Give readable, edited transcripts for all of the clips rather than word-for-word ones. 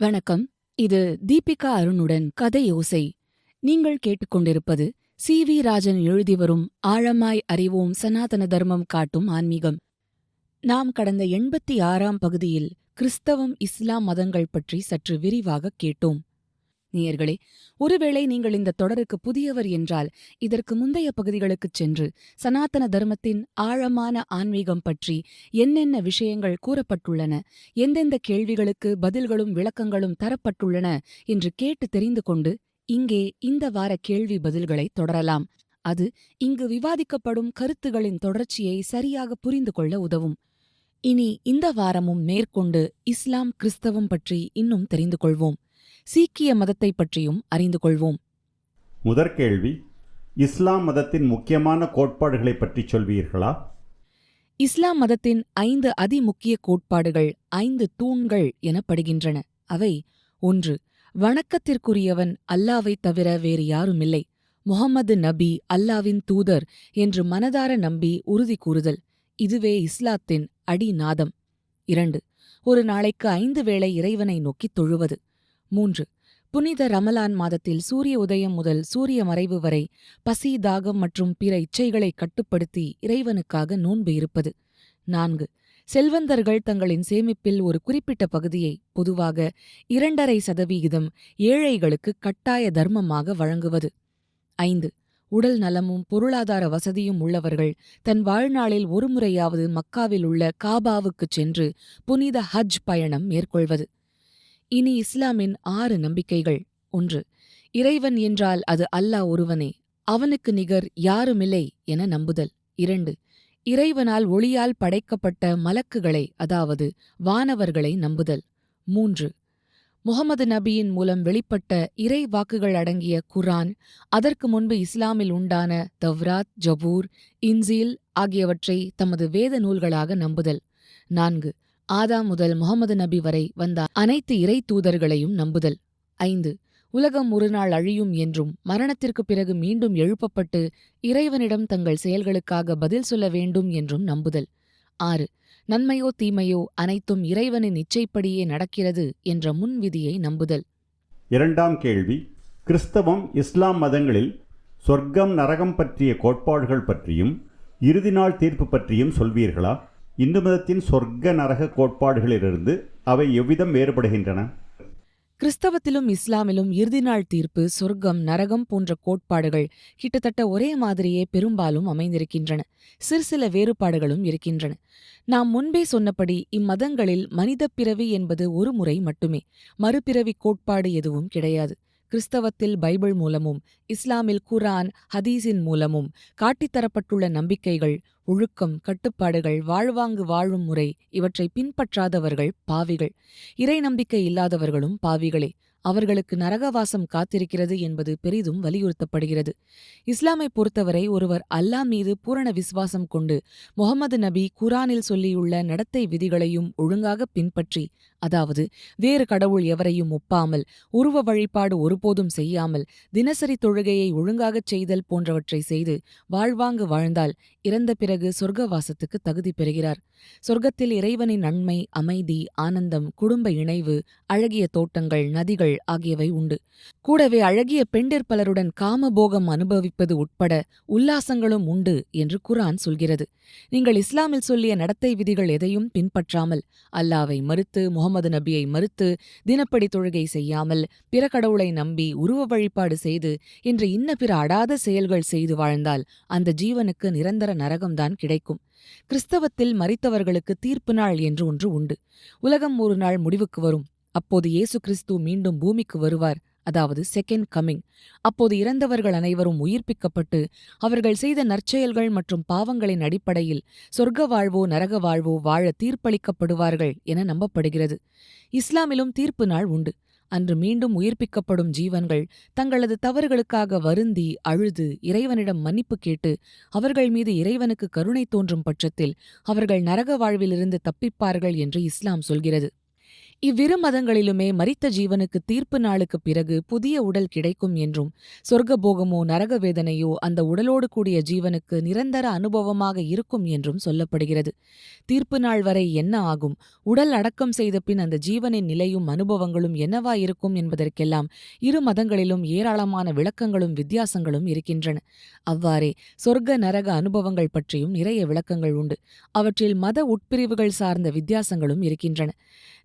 வணக்கம். இது தீபிகா அருணுடன் கதையோசை. நீங்கள் கேட்டுக்கொண்டிருப்பது சி.வி. ராஜன் எழுதி வரும் ஆழமாய் அறிவோம் சனாதன தர்மம் காட்டும் ஆன்மீகம். நாம் கடந்த 86ஆம் பகுதியில் கிறிஸ்தவம், இஸ்லாம் மதங்கள் பற்றி சற்று விரிவாகக் கேட்டோம். நேயர்களே, ஒருவேளை நீங்கள் இந்த தொடருக்கு புதியவர் என்றால் இதற்கு முந்தைய பகுதிகளுக்குச் சென்று சனாதன தர்மத்தின் ஆழமான ஆன்மீகம் பற்றி என்னென்ன விஷயங்கள் கூறப்பட்டுள்ளன, எந்தெந்த கேள்விகளுக்கு பதில்களும் விளக்கங்களும் தரப்பட்டுள்ளன என்று கேட்டு தெரிந்து கொண்டு இங்கே இந்த வார கேள்வி பதில்களை தொடரலாம். அது இங்கு விவாதிக்கப்படும் கருத்துகளின் தொடர்ச்சியை சரியாக புரிந்து கொள்ள உதவும். இனி இந்த வாரமும் மேற்கொண்டு இஸ்லாம், கிறிஸ்தவம் பற்றி இன்னும் தெரிந்து கொள்வோம். சீக்கிய மதத்தை பற்றியும் அறிந்து கொள்வோம். முதற் கேள்வி, இஸ்லாம் மதத்தின் முக்கியமான கோட்பாடுகளை பற்றி சொல்வீர்களா? இஸ்லாம் மதத்தின் 5 அதிமுக்கிய கோட்பாடுகள் 5 தூண்கள் எனப்படுகின்றன. அவை: 1. வணக்கத்திற்குரியவன் அல்லாவை தவிர வேறு யாருமில்லை. முஹம்மது நபி அல்லாவின் தூதர் என்று மனதார நம்பி உறுதி கூறுதல். இதுவே இஸ்லாத்தின் அடிநாதம். 2. ஒரு நாளைக்கு 5 வேளை இறைவனை நோக்கித் தொழுவது. 3. புனித ரமலான் மாதத்தில் சூரிய உதயம் முதல் சூரிய மறைவு வரை பசி, தாகம் மற்றும் பிற இச்சைகளை கட்டுப்படுத்தி இறைவனுக்காக நோன்பு இருப்பது. 4. செல்வந்தர்கள் தங்களின் சேமிப்பில் ஒரு குறிப்பிட்ட பகுதியை, பொதுவாக 2.5% ஏழைகளுக்கு கட்டாய தர்மமாக வழங்குவது. 5. உடல் நலமும் பொருளாதார வசதியும் உள்ளவர்கள் தன் வாழ்நாளில் ஒருமுறையாவது மக்காவில் உள்ள காபாவுக்குச் சென்று புனித ஹஜ் பயணம் மேற்கொள்வது. இனி இஸ்லாமின் 6 நம்பிக்கைகள். 1. இறைவன் என்றால் அது அல்லாஹ் ஒருவனே, அவனுக்கு நிகர் யாருமில்லை என நம்புதல். 2. இறைவனால் ஒளியால் படைக்கப்பட்ட மலக்குகளை, அதாவது வானவர்களை நம்புதல். 3. முஹம்மது நபியின் மூலம் வெளிப்பட்ட இறை வாக்குகள் அடங்கிய குர்ஆன், அதற்கு முன்பு இஸ்லாமில் உண்டான தவ்ராத், ஜபூர், இன்ஜீல் ஆகியவற்றை தமது வேத நூல்களாக நம்புதல். 4. ஆதாம் முதல் முஹம்மது நபி வரை வந்த அனைத்து இறை தூதர்களையும் நம்புதல். 5. உலகம் ஒரு நாள் அழியும் என்றும் மரணத்திற்குப் பிறகு மீண்டும் எழுப்பப்பட்டு இறைவனிடம் தங்கள் செயல்களுக்காக பதில் சொல்ல வேண்டும் என்றும் நம்புதல். 6. நன்மையோ தீமையோ அனைத்தும் இறைவனின் இச்சைப்படியே நடக்கிறது என்ற முன்விதியை நம்புதல். இரண்டாம் கேள்வி, கிறிஸ்தவம், இஸ்லாம் மதங்களில் சொர்க்கம், நரகம் பற்றிய கோட்பாடுகள் பற்றியும் இறுதி நாள் தீர்ப்பு பற்றியும் சொல்வீர்களா? இந்து மதத்தின் சொர்க்க நரக கோட்பாடுகளிலிருந்து அவை எவ்விதம் வேறுபடுகின்றன? கிறிஸ்தவத்திலும் இஸ்லாமிலும் இறுதிநாள் தீர்ப்பு, சொர்க்கம், நரகம் போன்ற கோட்பாடுகள் கிட்டத்தட்ட ஒரே மாதிரியே பெரும்பாலும் அமைந்திருக்கின்றன. சிற்சில வேறுபாடுகளும் இருக்கின்றன. நாம் முன்பே சொன்னபடி இம்மதங்களில் மனிதப் பிறவி என்பது ஒரு முறை மட்டுமே. மறுபிறவி கோட்பாடு எதுவும் கிடையாது. கிறிஸ்தவத்தில் பைபிள் மூலமும், இஸ்லாமில் குர்ஆன், ஹதீஸின் மூலமும் காட்டித்தரப்பட்டுள்ள நம்பிக்கைகள், ஒழுக்கம், கட்டுப்பாடுகள், வாழ்வாங்கு வாழும் முறை இவற்றை பின்பற்றாதவர்கள் பாவிகள். இறை நம்பிக்கை இல்லாதவர்களும் பாவிகளே. அவர்களுக்கு நரகவாசம் காத்திருக்கிறது என்பது பெரிதும் வலியுறுத்தப்படுகிறது. இஸ்லாமை பொறுத்தவரை ஒருவர் அல்லாஹ் மீது பூரண விசுவாசம் கொண்டு முஹம்மது நபி குர்ஆனில் சொல்லியுள்ள நடத்தை விதிகளையும் ஒழுங்காக பின்பற்றி, அதாவது வேறு கடவுள் எவரையும் ஒப்பாமல், உருவ வழிபாடு ஒருபோதும் செய்யாமல், தினசரி தொழுகையை ஒழுங்காகச் செய்தல் போன்றவற்றை செய்து வாழ்வாங்கு வாழ்ந்தால் இறந்த பிறகு சொர்க்கவாசத்துக்கு தகுதி பெறுகிறார். சொர்க்கத்தில் இறைவனின் நன்மை, அமைதி, ஆனந்தம், குடும்ப இணைவு, அழகிய தோட்டங்கள், நதிகள் ஆகியவை உண்டு. கூடவே அழகிய பெண்டிற்பலருடன் காமபோகம் அனுபவிப்பது உட்பட உல்லாசங்களும் உண்டு என்று குர்ஆன் சொல்கிறது. நீங்கள் இஸ்லாமில் சொல்லிய நடத்தை விதிகள் எதையும் பின்பற்றாமல், அல்லாவை மறுத்து, முஹம்மது நபியை மறுத்து, தினப்படி தொழுகை செய்யாமல், பிற கடவுளை நம்பி உருவ வழிபாடு செய்து என்று இன்ன பிற அடாத செயல்கள் செய்து வாழ்ந்தால் அந்த ஜீவனுக்கு நிரந்தர நரகம்தான் கிடைக்கும். கிறிஸ்தவத்தில் மரித்தவர்களுக்கு தீர்ப்பு நாள் என்று ஒன்று உண்டு. உலகம் ஒரு நாள் முடிவுக்கு வரும். அப்போது இயேசு கிறிஸ்து மீண்டும் பூமிக்கு வருவார், அதாவது செகண்ட் கமிங். அப்போது இறந்தவர்கள் அனைவரும் உயிர்ப்பிக்கப்பட்டு அவர்கள் செய்த நற்செயல்கள் மற்றும் பாவங்களின் அடிப்படையில் சொர்க்க வாழ்வோ நரக வாழ்வோ வாழ தீர்ப்பளிக்கப்படுவார்கள் என நம்பப்படுகிறது. இஸ்லாமிலும் தீர்ப்பு நாள் உண்டு. அன்று மீண்டும் உயிர்ப்பிக்கப்படும் ஜீவன்கள் தங்களது தவறுகளுக்காக வருந்தி அழுது இறைவனிடம் மன்னிப்பு கேட்டு அவர்கள் மீது இறைவனுக்கு கருணை தோன்றும் பட்சத்தில் அவர்கள் நரக வாழ்விலிருந்து தப்பிப்பார்கள் என்று இஸ்லாம் சொல்கிறது. இவ்விரு மதங்களிலுமே மரித்த ஜீவனுக்கு தீர்ப்பு நாளுக்குப் பிறகு புதிய உடல் கிடைக்கும் என்றும், சொர்க்கபோகமோ நரக வேதனையோ அந்த உடலோடு கூடிய ஜீவனுக்கு நிரந்தர அனுபவமாக இருக்கும் என்றும் சொல்லப்படுகிறது. தீர்ப்பு நாள் வரை என்ன ஆகும், உடல் அடக்கம் செய்த பின் அந்த ஜீவனின் நிலையும் அனுபவங்களும் என்னவாயிருக்கும் என்பதற்கெல்லாம் இரு மதங்களிலும் ஏராளமான விளக்கங்களும் வித்தியாசங்களும் இருக்கின்றன. அவ்வாறே சொர்க்க நரக அனுபவங்கள் பற்றியும் நிறைய விளக்கங்கள் உண்டு. அவற்றில் மத உட்பிரிவுகள் சார்ந்த வித்தியாசங்களும் இருக்கின்றன.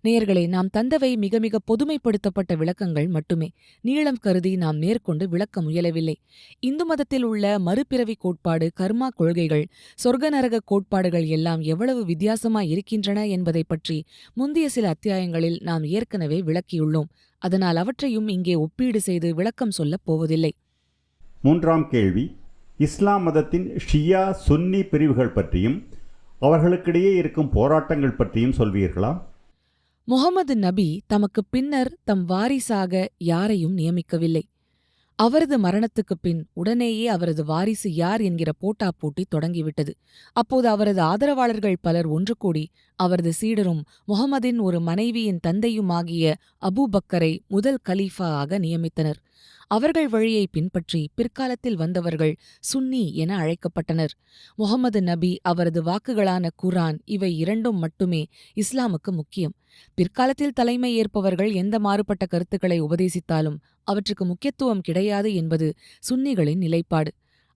நேயர்களே, நாம் தந்தவை மிக மிக பொதுமைப்படுத்தப்பட்ட விளக்கங்கள் மட்டுமே. நீளம் கருதி நாம் மேற்கொண்டு விளக்க முயலவில்லை. இந்து மதத்தில் உள்ள மறுபிறவி கோட்பாடு, கர்மா கொள்கைகள், சொர்க்க நரக கோட்பாடுகள் எல்லாம் எவ்வளவு வித்தியாசமாய் இருக்கின்றன என்பதைப் பற்றி முந்திய சில அத்தியாயங்களில் நாம் ஏற்கனவே விளக்கியுள்ளோம். அதனால் அவற்றையும் இங்கே ஒப்பீடு செய்து விளக்கம் சொல்லப் போவதில்லை. 3ஆம் கேள்வி, இஸ்லாம் மதத்தின் ஷியா சுன்னி பிரிவுகள் பற்றியும் அவர்களுக்கிடையே இருக்கும் போராட்டங்கள் பற்றியும் சொல்வீர்களா? முகமது நபி தமக்குப் பின்னர் தம் வாரிசாக யாரையும் நியமிக்கவில்லை. அவரது மரணத்துக்குப் பின் உடனேயே அவரது வாரிசு யார் என்கிற போட்டாப்போட்டி தொடங்கிவிட்டது. அப்போது அவரது ஆதரவாளர்கள் பலர் ஒன்று கூடி அவரது சீடரும் முகமதின் ஒரு மனைவியின் தந்தையுமாகிய அபூபக்கரை முதல் கலீஃபா ஆக நியமித்தனர். அவர்கள் வழியை பின்பற்றி பிற்காலத்தில் வந்தவர்கள் சுன்னி என அழைக்கப்பட்டனர். முகமது நபி, அவரது வாக்குகளான குர்ஆன், இவை இரண்டும் மட்டுமே இஸ்லாமுக்கு முக்கியம். பிற்காலத்தில் தலைமை ஏற்பவர்கள் எந்த மாறுபட்ட கருத்துக்களை உபதேசித்தாலும் அவற்றுக்கு முக்கியத்துவம் கிடையாது என்பது சுன்னிகளின் நிலைப்பாடு.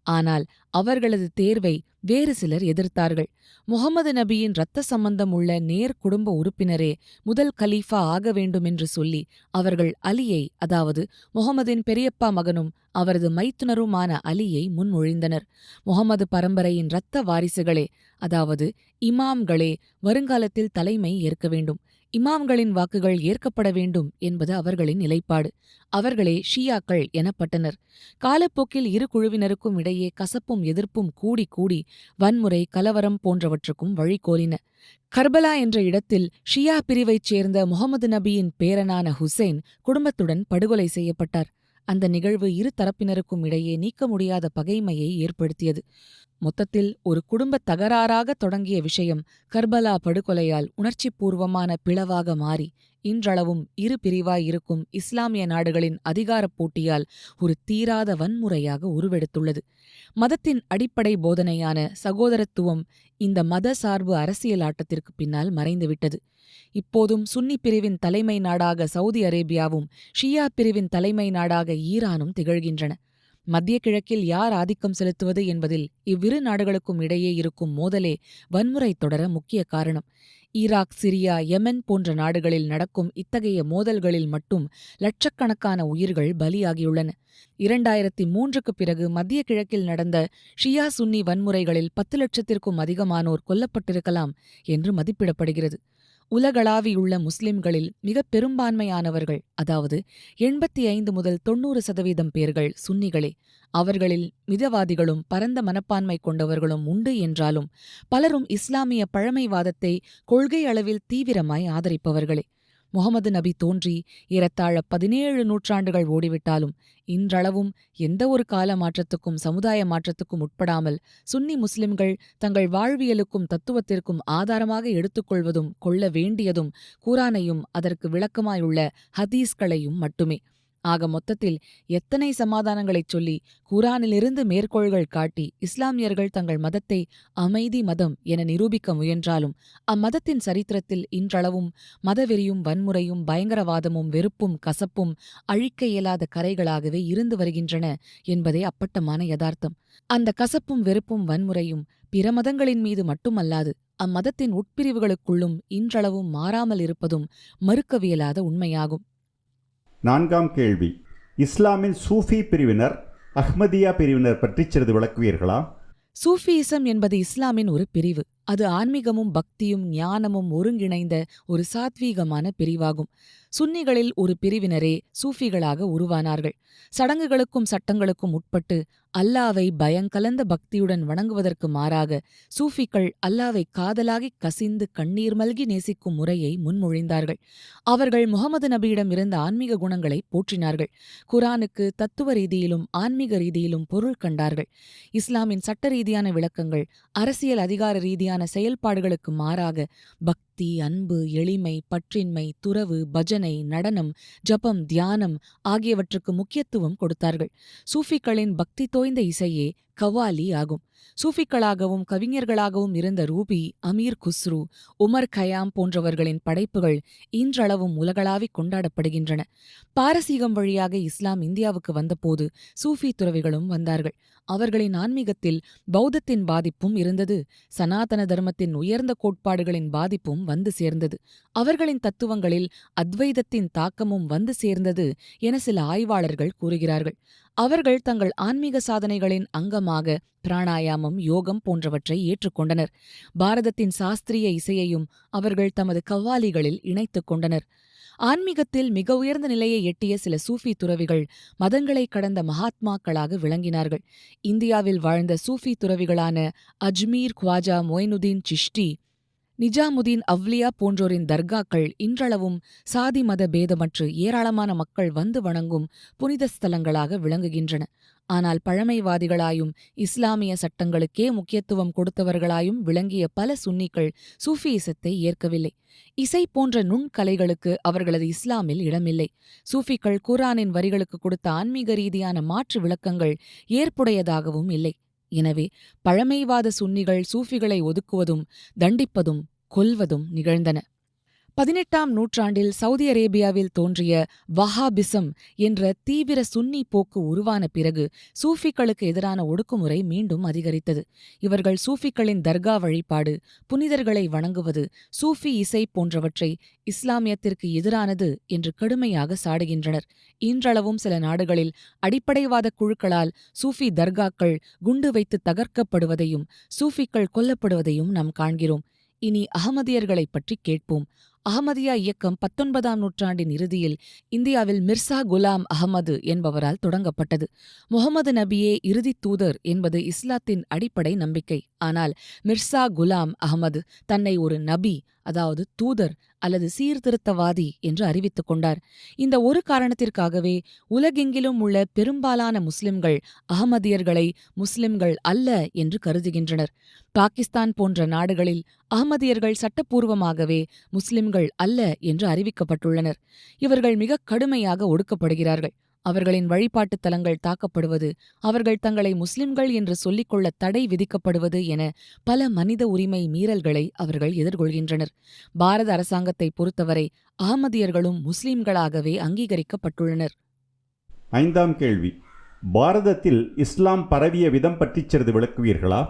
ஆனால் அவர்களது தேர்வை வேறு சிலர் எதிர்த்தார்கள். முகமது நபியின் இரத்த சம்பந்தம் உள்ள நேர் குடும்ப உறுப்பினரே முதல் கலீஃபா ஆக வேண்டுமென்று சொல்லி அவர்கள் அலியை, அதாவது முகமதின் பெரியப்பா மகனும் அவரது மைத்துனருமான அலியை முன்மொழிந்தனர். முகமது பரம்பரையின் இரத்த வாரிசுகளே, அதாவது இமாம்களே வருங்காலத்தில் தலைமை ஏற்க வேண்டும். இமாம்களின் வாக்குகள் ஏற்கப்பட வேண்டும் என்பது அவர்களின் நிலைப்பாடு. அவர்களே ஷியாக்கள் எனப்பட்டனர். காலப்போக்கில் இரு குழுவினருக்கும் இடையே கசப்பும் எதிர்ப்பும் கூடி கூடி வன்முறை, கலவரம் போன்றவற்றுக்கும் வழிகோலின. கர்பலா என்ற இடத்தில் ஷியா பிரிவைச் சேர்ந்த முகமது நபியின் பேரனான ஹுசைன் குடும்பத்துடன் படுகொலை செய்யப்பட்டார். அந்த நிகழ்வு இரு தரப்பினருக்கும் இடையே நீக்க முடியாத பகைமையை ஏற்படுத்தியது. மொத்தத்தில் ஒரு குடும்பத் தகராறாக தொடங்கிய விஷயம் கர்பலா படுகொலையால் உணர்ச்சிபூர்வமான பிளவாக மாறி இன்றளவும் இரு பிரிவாய் இருக்கும் இஸ்லாமிய நாடுகளின் அதிகாரப் போட்டியால் ஒரு தீராத வன்முறையாக உருவெடுத்துள்ளது. மதத்தின் அடிப்படை போதனையான சகோதரத்துவம் இந்த மத சார்பு அரசியல் ஆட்டத்திற்கு பின்னால் மறைந்துவிட்டது. இப்போதும் சுன்னி பிரிவின் தலைமை நாடாக சவுதி அரேபியாவும் ஷியா பிரிவின் தலைமை நாடாக ஈரானும் திகழ்கின்றன. மத்திய கிழக்கில் யார் ஆதிக்கம் செலுத்துவது என்பதில் இவ்விரு நாடுகளுக்கும் இடையே இருக்கும் மோதலே வன்முறை தொடர முக்கிய காரணம். ஈராக், சிரியா, யெமன் போன்ற நாடுகளில் நடக்கும் இத்தகைய மோதல்களில் மட்டும் லட்சக்கணக்கான உயிர்கள் பலியாகியுள்ளன. 2003க்கு பிறகு மத்திய கிழக்கில் நடந்த ஷியா சுன்னி வன்முறைகளில் 10 லட்சத்திற்கும் அதிகமானோர் கொல்லப்பட்டிருக்கலாம் என்று மதிப்பிடப்படுகிறது. உலகளாவியுள்ள முஸ்லிம்களில் மிகப் பெரும்பான்மையானவர்கள், அதாவது 85 முதல் 90% பேர்கள் சுன்னிகளே. அவர்களில் மிதவாதிகளும் பரந்த மனப்பான்மை கொண்டவர்களும் உண்டு என்றாலும் பலரும் இஸ்லாமிய பழமைவாதத்தை கொள்கை அளவில் தீவிரமாய் ஆதரிப்பவர்களே. முகமது நபி தோன்றி ஏறத்தாழ 17 நூற்றாண்டுகள் ஓடிவிட்டாலும் இன்றளவும் எந்த ஒரு கால மாற்றத்துக்கும் சமுதாய மாற்றத்துக்கும் உட்படாமல் சுன்னி முஸ்லிம்கள் தங்கள் வாழ்வியலுக்கும் தத்துவத்திற்கும் ஆதாரமாக எடுத்துக்கொள்வதும் கொள்ள வேண்டியதும் குர்ஆனையும் அதற்கு விளக்கமாயுள்ள ஹதீஸ்களையும் மட்டுமே. ஆக மொத்தத்தில் எத்தனை சமாதானங்களைச் சொல்லி குர்ஆனிலிருந்து மேற்கோள்கள் காட்டி இஸ்லாமியர்கள் தங்கள் மதத்தை அமைதி மதம் என நிரூபிக்க முயன்றாலும் அம்மதத்தின் சரித்திரத்தில் இன்றளவும் மதவெறியும் வன்முறையும் பயங்கரவாதமும் வெறுப்பும் கசப்பும் அழிக்க இயலாத கரைகளாகவே இருந்து வருகின்றன என்பதே அப்பட்டமான யதார்த்தம். அந்த கசப்பும் வெறுப்பும் வன்முறையும் பிற மதங்களின் மீது மட்டுமல்லாது அம்மதத்தின் உட்பிரிவுகளுக்குள்ளும் இன்றளவும் மாறாமல் இருப்பதும் மறுக்கவியலாத உண்மையாகும். 4ஆம் கேள்வி, இஸ்லாமின் சூஃபி பிரிவினர், அஹ்மதியா பிரிவினர் பற்றி சிறிது விளக்குவீர்களா? சூஃபியிசம் என்பது இஸ்லாமின் ஒரு பிரிவு. அது ஆன்மீகமும் பக்தியும் ஞானமும் ஒருங்கிணைந்த ஒரு சாத்வீகமான பிரிவாகும். சுன்னிகளில் ஒரு பிரிவினரே சூஃபிகளாக உருவானார்கள். சடங்குகளுக்கும் சட்டங்களுக்கும் உட்பட்டு அல்லாவை பயங்கலந்த பக்தியுடன் வணங்குவதற்கு மாறாக சூஃபிகள் அல்லாவை காதலாகி கசிந்து கண்ணீர் மல்கி நேசிக்கும் முறையை முன்மொழிந்தார்கள். அவர்கள் முகமது நபியிடம் இருந்த ஆன்மீக குணங்களை போற்றினார்கள். குர்ஆனுக்கு தத்துவ ரீதியிலும் ஆன்மீக ரீதியிலும் பொருள் கண்டார்கள். இஸ்லாமின் சட்ட ரீதியான விளக்கங்கள், அரசியல் அதிகார ரீதியான மாதிரியான செயல்பாடுகளுக்கு மாறாக பக்தி, அன்பு, எளிமை, பற்றின்மை, துறவு, பஜனை, நடனம், ஜபம், தியானம் ஆகியவற்றுக்கு முக்கியத்துவம் கொடுத்தார்கள். சூஃபிகளின் பக்தி தோய்ந்த இசையே கவ்வாலி ஆகும். சூஃபிக்களாகவும் கவிஞர்களாகவும் இருந்த Rumi, Amir Khusro, Omar Khayyam போன்றவர்களின் படைப்புகள் இன்றளவும் உலகளாவிக் கொண்டாடப்படுகின்றன. பாரசீகம் வழியாக இஸ்லாம் இந்தியாவுக்கு வந்தபோது சூஃபி துறவிகளும் வந்தார்கள். அவர்களின் ஆன்மீகத்தில் பௌத்தத்தின் பாதிப்பும் இருந்தது. சனாதன தர்மத்தின் உயர்ந்த கோட்பாடுகளின் பாதிப்பும் வந்து சேர்ந்தது. அவர்களின் தத்துவங்களில் அத்வைதத்தின் தாக்கமும் வந்து சேர்ந்தது என சில ஆய்வாளர்கள் கூறுகிறார்கள். அவர்கள் தங்கள் ஆன்மீக சாதனைகளின் அங்கமாக பிராணாயாமம், யோகம் போன்றவற்றை ஏற்றுக்கொண்டனர். பாரதத்தின் சாஸ்திரிய இசையையும் அவர்கள் தமது கவ்வாலிகளில் இணைத்துக் கொண்டனர். ஆன்மீகத்தில் மிக உயர்ந்த நிலையை எட்டிய சில சூஃபி துறவிகள் மதங்களை கடந்த மகாத்மாக்களாக விளங்கினார்கள். இந்தியாவில் வாழ்ந்த சூஃபி துறவிகளான அஜ்மீர் ख्वाजा மொய்னுதீன் சிஷ்டி, நிஜாமுதீன் அவ்லியா போன்றோரின் தர்காக்கள் இன்றளவும் சாதி மத பேதமற்று ஏராளமான மக்கள் வந்து வணங்கும் புனித ஸ்தலங்களாக விளங்குகின்றன. ஆனால் பழமைவாதிகளாயும் இஸ்லாமிய சட்டங்களுக்கே முக்கியத்துவம் கொடுத்தவர்களாயும் விளங்கிய பல சுன்னிகள் சூஃபியிசத்தை ஏற்கவில்லை. இசை போன்ற நுண்கலைகளுக்கு அவர்களது இஸ்லாமில் இடமில்லை. சூஃபிகள் குர்ஆனின் வரிகளுக்கு கொடுத்த ஆன்மீக ரீதியான மாற்று விளக்கங்கள் ஏற்புடையதாகவும் இல்லை. எனவே பழமைவாத சுன்னிகள் சூஃபிகளை ஒதுக்குவதும் தண்டிப்பதும் கொல்வதும் நிகழ்ந்தன. 18ஆம் நூற்றாண்டில் சவுதி அரேபியாவில் தோன்றிய வஹாபிசம் என்ற தீவிர சுன்னி போக்கு உருவான பிறகு சூஃபிகளுக்கு எதிரான ஒடுக்குமுறை மீண்டும் அதிகரித்தது. இவர்கள் சூஃபிகளின் தர்கா வழிபாடு, புனிதர்களை வணங்குவது, சூஃபி இசை போன்றவற்றை இஸ்லாமியத்திற்கு எதிரானது என்று கடுமையாக சாடுகின்றனர். இன்றளவும் சில நாடுகளில் அடிப்படைவாத குழுக்களால் சூஃபி தர்காக்கள் குண்டு வைத்து தகர்க்கப்படுவதையும் சூஃபிகள் கொல்லப்படுவதையும் நாம் காண்கிறோம். இனி அகமதியர்களைப் பற்றி கேட்போம். அஹமதியா இயக்கம் 19ஆம் நூற்றாண்டின் இறுதியில் இந்தியாவில் மிர்சா குலாம் அஹமது என்பவரால் தொடங்கப்பட்டது. முகமது நபியே இறுதித் தூதர் என்பது இஸ்லாத்தின் அடிப்படை நம்பிக்கை. ஆனால் மிர்சா குலாம் அஹமது தன்னை ஒரு நபி, அதாவது தூதர் அல்லது சீர்திருத்தவாதி என்று அறிவித்துக் கொண்டார். இந்த ஒரு காரணத்திற்காகவே உலகெங்கிலும் உள்ள பெரும்பாலான முஸ்லிம்கள் அகமதியர்களை முஸ்லிம்கள் அல்ல என்று கருதுகின்றனர். பாகிஸ்தான் போன்ற நாடுகளில் அகமதியர்கள் சட்டப்பூர்வமாகவே முஸ்லிம்கள் அல்ல என்று அறிவிக்கப்பட்டுள்ளனர். இவர்கள் மிக கடுமையாக ஒடுக்கப்படுகிறார்கள். அவர்களின் வழிபாட்டுத் தலங்கள் தாக்கப்படுவது, அவர்கள் தங்களை முஸ்லிம்கள் என்று சொல்லிக்கொள்ள தடை விதிக்கப்படுவது என பல மனித உரிமை மீறல்களை அவர்கள் எதிர்கொள்கின்றனர். பாரத அரசாங்கத்தை பொறுத்தவரை அகமதியர்களும் முஸ்லிம்களாகவே அங்கீகரிக்கப்பட்டுள்ளனர். 5ஆம் கேள்வி. பாரதத்தில் இஸ்லாம் பரவிய விதம் பற்றிச் சிறிது விளக்குவீர்களா?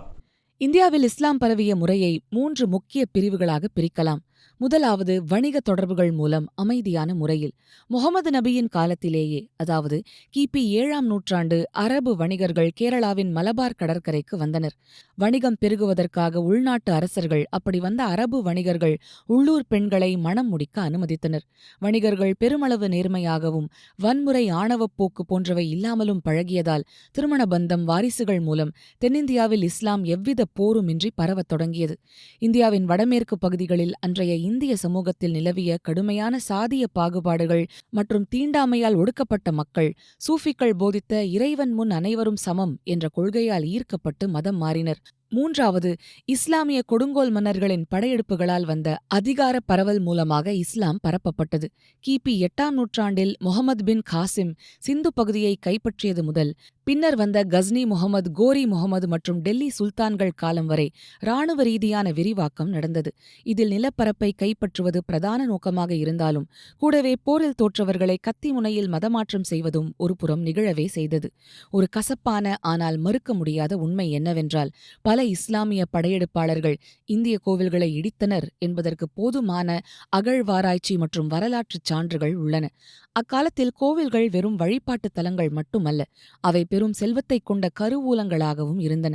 இந்தியாவில் இஸ்லாம் பரவிய முறையை 3 முக்கிய பிரிவுகளாக பிரிக்கலாம். முதலாவது வணிக தொடர்புகள் மூலம் அமைதியான முறையில். முகமது நபியின் காலத்திலேயே, அதாவது கிபி 7ஆம் நூற்றாண்டு அரபு வணிகர்கள் கேரளாவின் மலபார் கடற்கரைக்கு வந்தனர். வணிகம் பெருகுவதற்காக உள்நாட்டு அரசர்கள் அப்படி வந்த அரபு வணிகர்கள் உள்ளூர் பெண்களை மணம் முடிக்க அனுமதித்தனர். வணிகர்கள் பெருமளவு நேர்மையாகவும் வன்முறை, ஆணவப் போக்கு போன்றவை இல்லாமலும் பழகியதால் திருமண பந்தம், வாரிசுகள் மூலம் தென்னிந்தியாவில் இஸ்லாம் எவ்வித போருமின்றி பரவத் தொடங்கியது. இந்தியாவின் வடமேற்கு பகுதிகளில் அன்றைய இந்திய சமூகத்தில் நிலவிய கடுமையான சாதிய பாகுபாடுகள் மற்றும் தீண்டாமையால் ஒடுக்கப்பட்ட மக்கள் சூஃபிகள் போதித்த இறைவன் முன் அனைவரும் சமம் என்ற கொள்கையால் ஈர்க்கப்பட்டு மதம் மாறினர். மூன்றாவது, இஸ்லாமிய கொடுங்கோல் மன்னர்களின் படையெடுப்புகளால் வந்த அதிகார பரவல் மூலமாக இஸ்லாம் பரப்பப்பட்டது. கிபி 8ஆம் நூற்றாண்டில் முகமது பின் காசிம் சிந்து பகுதியை கைப்பற்றியது முதல் பின்னர் வந்த கஸ்னி முகமது, கோரி முகமது மற்றும் டெல்லி சுல்தான்கள் காலம் வரை இராணுவ ரீதியான விரிவாக்கம் நடந்தது. இதில் நிலப்பரப்பை கைப்பற்றுவது பிரதான நோக்கமாக இருந்தாலும் கூடவே போரில் தோற்றவர்களை கத்தி முனையில் மதமாற்றம் செய்வதும் ஒரு புறம் நிகழவே செய்தது. ஒரு கசப்பான ஆனால் மறுக்க முடியாத உண்மை என்னவென்றால், பல இஸ்லாமிய படையெடுப்பாளர்கள் இந்திய கோவில்களை இடித்தனர் என்பதற்கு போதுமான அகழ்வாராய்ச்சி மற்றும் வரலாற்றுச் சான்றுகள் உள்ளன. அக்காலத்தில் கோவில்கள் வெறும் வழிபாட்டுத் தலங்கள் மட்டுமல்ல, அவை பெரும் செல்வத்தைக் கொண்ட கருவூலங்களாகவும் இருந்தன.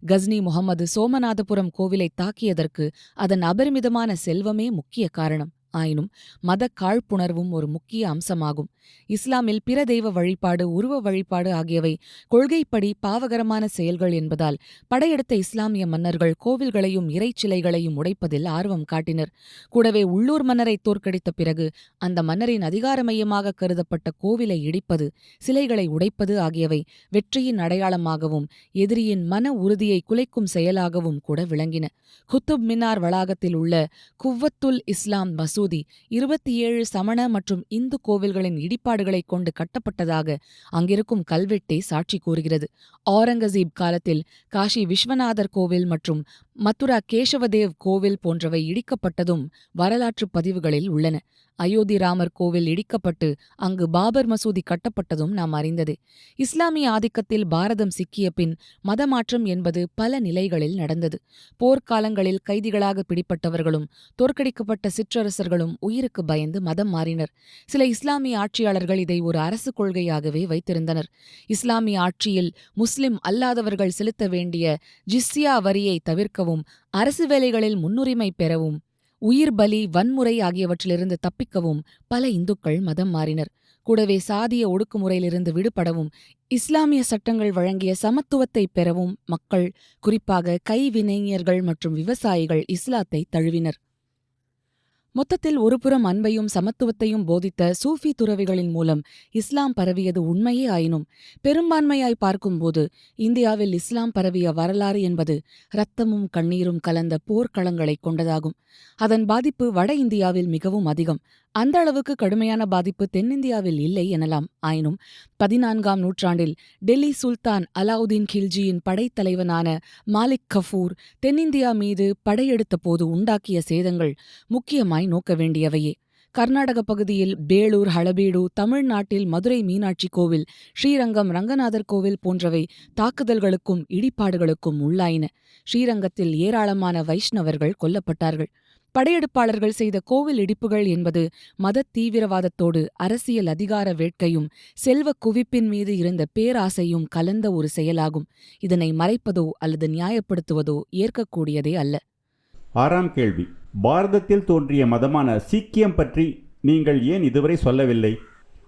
கஸ்னி முகமது சோமநாதபுரம் கோவிலை தாக்கியதற்கு அதன் அபரிமிதமான செல்வமே முக்கிய காரணம். ஆயினும் மத காழ்ப்புணர்வும் ஒரு முக்கிய அம்சமாகும். இஸ்லாமில் பிற தெய்வ வழிபாடு, உருவ வழிபாடு ஆகியவை கொள்கைப்படி பாவகரமான செயல்கள் என்பதால் படையெடுத்த இஸ்லாமிய மன்னர்கள் கோவில்களையும் இறைச்சிலைகளையும் உடைப்பதில் ஆர்வம் காட்டினர். கூடவே உள்ளூர் மன்னரை தோற்கடித்த பிறகு அந்த மன்னரின் அதிகார மையமாக கருதப்பட்ட கோவிலை இடிப்பது, சிலைகளை உடைப்பது ஆகியவை வெற்றியின் அடையாளமாகவும் எதிரியின் மன உறுதியை குலைக்கும் செயலாகவும் கூட விளங்கின. குத்துப் மினார் வளாகத்தில் உள்ள குவ்வத்துல் இஸ்லாம் மசூதி 27 சமண மற்றும் இந்து கோவில்களின் இடிபாடுகளைக் கொண்டு கட்டப்பட்டதாக அங்கிருக்கும் கல்வெட்டே சாட்சி கூறுகிறது. அவுரங்கசீப் காலத்தில் காஷி விஸ்வநாதர் கோவில் மற்றும் மதுரா கேசவதேவ் கோவில் போன்றவை இடிக்கப்பட்டதும் வரலாற்றுப் பதிவுகளில் உள்ளன. அயோத்தி ராமர் கோவில் இடிக்கப்பட்டு அங்கு பாபர் மசூதி கட்டப்பட்டதும் நாம் அறிந்ததே. இஸ்லாமிய ஆதிக்கத்தில் பாரதம் சிக்கிய பின் மதமாற்றம் என்பது பல நிலைகளில் நடந்தது. போர்க்காலங்களில் கைதிகளாக பிடிப்பட்டவர்களும் தோற்கடிக்கப்பட்ட சிற்றரசர்களும் உயிருக்கு பயந்து மதம் மாறினர். சில இஸ்லாமிய ஆட்சியாளர்கள் இதை ஒரு அரசு கொள்கையாகவே வைத்திருந்தனர். இஸ்லாமிய ஆட்சியில் முஸ்லிம் அல்லாதவர்கள் செலுத்த வேண்டிய ஜிஸ்யா வரியை தவிர்க்கவும், அரசு வேலைகளில் முன்னுரிமை பெறவும், உயிர் பலி, வன்முறை ஆகியவற்றிலிருந்து தப்பிக்கவும் பல இந்துக்கள் மதம் மாறினர். கூடவே சாதிய ஒடுக்குமுறையிலிருந்து விடுபடவும், இஸ்லாமிய சட்டங்கள் வழங்கிய சமத்துவத்தை பெறவும் மக்கள், குறிப்பாக கைவினைஞர்கள் மற்றும் விவசாயிகள் இஸ்லாத்தை தழுவினர். மொத்தத்தில் ஒருபுறம் அன்பையும் சமத்துவத்தையும் போதித்த சூஃபி துறவிகளின் மூலம் இஸ்லாம் பரவியது உண்மையே ஆயினும், பெரும்பான்மையாய் பார்க்கும்போது இந்தியாவில் இஸ்லாம் பரவிய வரலாறு என்பது இரத்தமும் கண்ணீரும் கலந்த போர்க்களங்களைக் கொண்டதாகும். அதன் பாதிப்பு வட இந்தியாவில் மிகவும் அதிகம். அந்த அளவுக்கு கடுமையான பாதிப்பு தென்னிந்தியாவில் இல்லை எனலாம். ஆயினும் 14ஆம் நூற்றாண்டில் டெல்லி சுல்தான் அலாவுதீன் கில்ஜியின் படைத்தலைவனான மாலிக் கஃபூர் தென்னிந்தியா மீது படையெடுத்த போது உண்டாக்கிய சேதங்கள் முக்கியமாய் நோக்க வேண்டியவையே. கர்நாடக பகுதியில் பேளூர், ஹளபீடு, தமிழ்நாட்டில் மதுரை மீனாட்சி கோவில், ஸ்ரீரங்கம் ரங்கநாதர் கோவில் போன்றவை தாக்குதல்களுக்கும் இடிபாடுகளுக்கும் உள்ளாயின. ஸ்ரீரங்கத்தில் ஏராளமான வைஷ்ணவர்கள் கொல்லப்பட்டார்கள். படையெடுப்பாளர்கள் செய்த கோவில் இடிப்புகள் என்பது மத தீவிரவாதத்தோடு அரசியல் அதிகார வேட்கையும் செல்வ குவிப்பின் மீது இருந்த பேராசையும் கலந்த ஒரு செயலாகும். இதனை மறைப்பதோ அல்லது நியாயப்படுத்துவதோ ஏற்கக்கூடியதே அல்ல. 6ஆம் கேள்வி. பாரதத்தில் தோன்றிய மதமான சீக்கியம் பற்றி நீங்கள் ஏன் இதுவரை சொல்லவில்லை?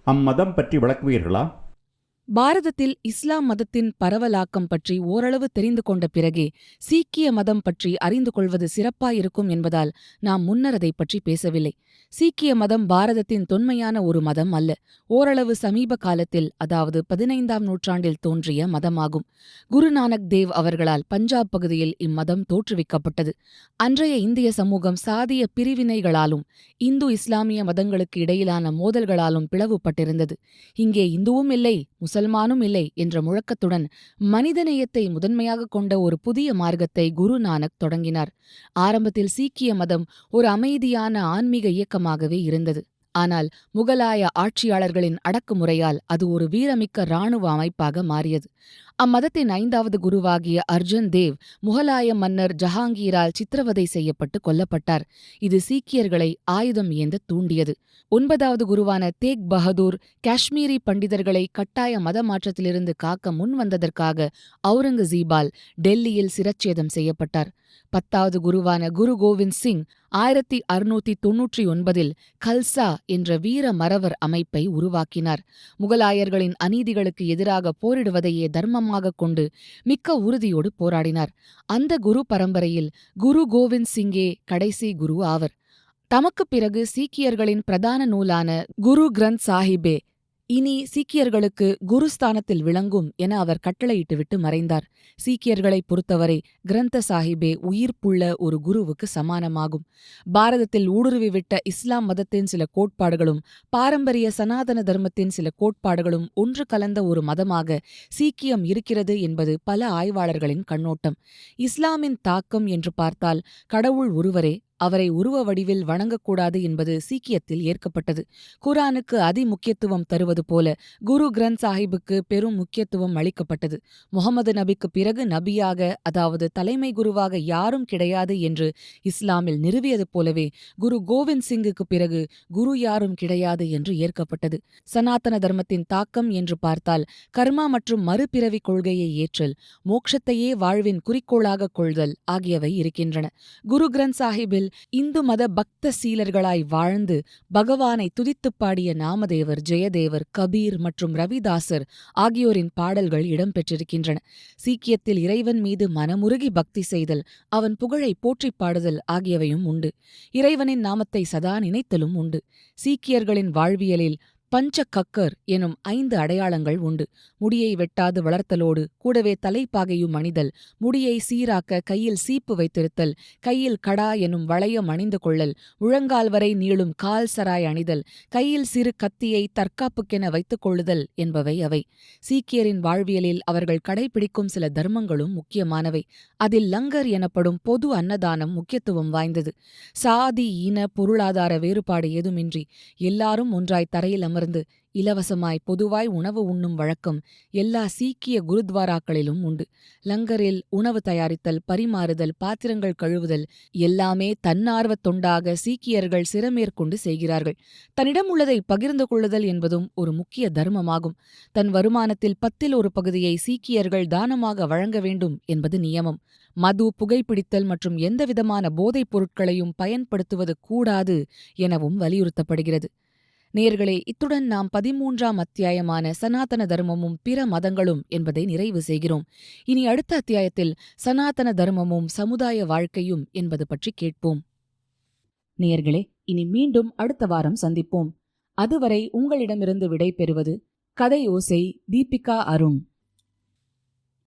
அம்மதம் பற்றி விளக்குவீர்களா? பாரதத்தில் இஸ்லாம் மதத்தின் பரவலாக்கம் பற்றி ஓரளவு தெரிந்து கொண்ட பிறகே சீக்கிய மதம் பற்றி அறிந்து கொள்வது சிறப்பாயிருக்கும் என்பதால் நாம் முன்னர் அதை பற்றி பேசவில்லை. சீக்கிய மதம் பாரதத்தின் தொன்மையான ஒரு மதம் அல்ல. ஓரளவு சமீப காலத்தில், அதாவது 15ஆம் நூற்றாண்டில் தோன்றிய மதமாகும். குருநானக் தேவ் அவர்களால் பஞ்சாப் பகுதியில் இம்மதம் தோற்றுவிக்கப்பட்டது. அன்றைய இந்திய சமூகம் சாதிய பிரிவினைகளாலும் இந்து இஸ்லாமிய மதங்களுக்கு இடையிலான மோதல்களாலும் பிளவுபட்டிருந்தது. இங்கே இந்துவும் இல்லை, முசல்மானும் இல்லை என்ற முழக்கத்துடன் மனிதநேயத்தை முதன்மையாக கொண்ட ஒரு புதிய மார்க்கத்தை குரு நானக் தொடங்கினார். ஆரம்பத்தில் சீக்கிய மதம் ஒரு அமைதியான ஆன்மீக இயக்கமாகவே இருந்தது. ஆனால் முகலாய ஆட்சியாளர்களின் அடக்குமுறையால் அது ஒரு வீரமிக்க இராணுவ அமைப்பாக மாறியது. அம்மதத்தின் 5வது குருவாகிய அர்ஜன் தேவ் முகலாய மன்னர் ஜஹாங்கீரால் சித்திரவதை செய்யப்பட்டு கொல்லப்பட்டார். இது சீக்கியர்களை ஆயுதம் ஏந்த தூண்டியது. 9வது குருவான தேக் பஹதூர் காஷ்மீரி பண்டிதர்களை கட்டாய மத மாற்றத்திலிருந்து காக்க முன்வந்ததற்காக அவுரங்கசீபால் டெல்லியில் சிரச்சேதம் செய்யப்பட்டார். 10வது குருவான குரு கோவிந்த் சிங் 1699இல் கல்சா என்ற வீர மறவர் அமைப்பை உருவாக்கினார். முகலாயர்களின் அநீதிகளுக்கு எதிராக போரிடுவதையே தர்மமாகக் கொண்டு மிக்க உறுதியோடு போராடினார். அந்த குரு பரம்பரையில் குரு கோவிந்த் சிங்கே கடைசி குரு ஆவர். தமக்குப் பிறகு சீக்கியர்களின் பிரதான நூலான குரு கிரந்த் சாஹிபே இனி சீக்கியர்களுக்கு குருஸ்தானத்தில் விளங்கும் என அவர் கட்டளையிட்டுவிட்டு மறைந்தார். சீக்கியர்களைப் பொறுத்தவரை கிரந்த சாஹிபே உயிர்ப்புள்ள ஒரு குருவுக்கு சமானமாகும். பாரதத்தில் ஊடுருவிவிட்ட இஸ்லாம் மதத்தின் சில கோட்பாடுகளும் பாரம்பரிய சனாதன தர்மத்தின் சில கோட்பாடுகளும் ஒன்று கலந்த ஒரு மதமாக சீக்கியம் இருக்கிறது என்பது பல ஆய்வாளர்களின் கண்ணோட்டம். இஸ்லாமின் தாக்கம் என்று பார்த்தால் கடவுள் ஒருவரே, அவரை உருவ வடிவில் வணங்கக்கூடாது என்பது சீக்கியத்தில் ஏற்கப்பட்டது. குரானுக்கு அதிமுக்கியத்துவம் தருவது போல குரு கிரந்த் சாஹிபுக்கு பெரும் முக்கியத்துவம் அளிக்கப்பட்டது. முகமது நபிக்கு பிறகு நபியாக, அதாவது தலைமை குருவாக யாரும் கிடையாது என்று இஸ்லாமில் நிறுவியது போலவே குரு கோவிந்த் சிங்குக்கு பிறகு குரு யாரும் கிடையாது என்று ஏற்கப்பட்டது. சனாதன தர்மத்தின் தாக்கம் என்று பார்த்தால் கர்மா மற்றும் மறுபிறவி கொள்கையை ஏற்றல், மோட்சத்தையே வாழ்வின் குறிக்கோளாக கொள்தல் ஆகியவை இருக்கின்றன. குரு கிரந்த் சாஹிபில் இந்து மத பக்த சீலர்களாய் வாழ்ந்து பகவானை துதித்துப் பாடிய நாமதேவர், ஜெயதேவர், கபீர் மற்றும் ரவிதாசர் ஆகியோரின் பாடல்கள் இடம்பெற்றிருக்கின்றன. சீக்கியத்தில் இறைவன் மீது மனமுருகி பக்தி செய்தல், அவன் புகழை போற்றிப் பாடுதல் ஆகியவையும் உண்டு. இறைவனின் நாமத்தை சதா நினைத்தலும் உண்டு. சீக்கியர்களின் வாழ்வியலில் பஞ்ச கக்கர் எனும் 5 அடையாளங்கள் உண்டு. முடியை வெட்டாது வளர்த்தலோடு கூடவே தலைப்பாகையும் அணிதல், முடியை சீராக்க கையில் சீப்பு வைத்திருத்தல், கையில் கடா எனும் வளையம் அணிந்து கொள்ளல், முழங்கால் வரை நீளும் கால் சராய் அணிதல், கையில் சிறு கத்தியை தற்காப்புக்கென வைத்துக் கொள்ளுதல் என்பவை அவை. சீக்கியரின் வாழ்வியலில் அவர்கள் கடைபிடிக்கும் சில தர்மங்களும் முக்கியமானவை. அதில் லங்கர் எனப்படும் பொது அன்னதானம் முக்கியத்துவம் வாய்ந்தது. சாதி, இன, பொருளாதார வேறுபாடு ஏதுமின்றி எல்லாரும் ஒன்றாய் தரையில் அமர்ந்து இலவசமாய் பொதுவாய் உணவு உண்ணும் வழக்கம் எல்லா சீக்கிய குருத்வாராக்களிலும் உண்டு. லங்கரில் உணவு தயாரித்தல், பரிமாறுதல், பாத்திரங்கள் கழுவுதல் எல்லாமே தன்னார்வத் தொண்டாக சீக்கியர்கள் சிரமேற்கொண்டு செய்கிறார்கள். தன்னிடம் உள்ளதை பகிர்ந்து கொள்ளுதல் என்பதும் ஒரு முக்கிய தர்மமாகும். தன் வருமானத்தில் 10ல் ஒரு பகுதியை சீக்கியர்கள் தானமாக வழங்க வேண்டும் என்பது நியமம். மது, புகைப்பிடித்தல் மற்றும் எந்தவிதமான போதைப் பொருட்களையும் பயன்படுத்துவது கூடாது எனவும் வலியுறுத்தப்படுகிறது. நேயர்களே, இத்துடன் நாம் 13ஆம் அத்தியாயமான சனாதன தர்மமும் பிற மதங்களும் என்பதை நிறைவு செய்கிறோம். இனி அடுத்த அத்தியாயத்தில் சனாதன தர்மமும் சமுதாய வாழ்க்கையும் என்பது பற்றி கேட்போம். நேயர்களே, இனி மீண்டும் அடுத்த வாரம் சந்திப்போம். அதுவரை உங்களிடமிருந்து விடை பெறுவது கதை ஓசை தீபிகா அருண்.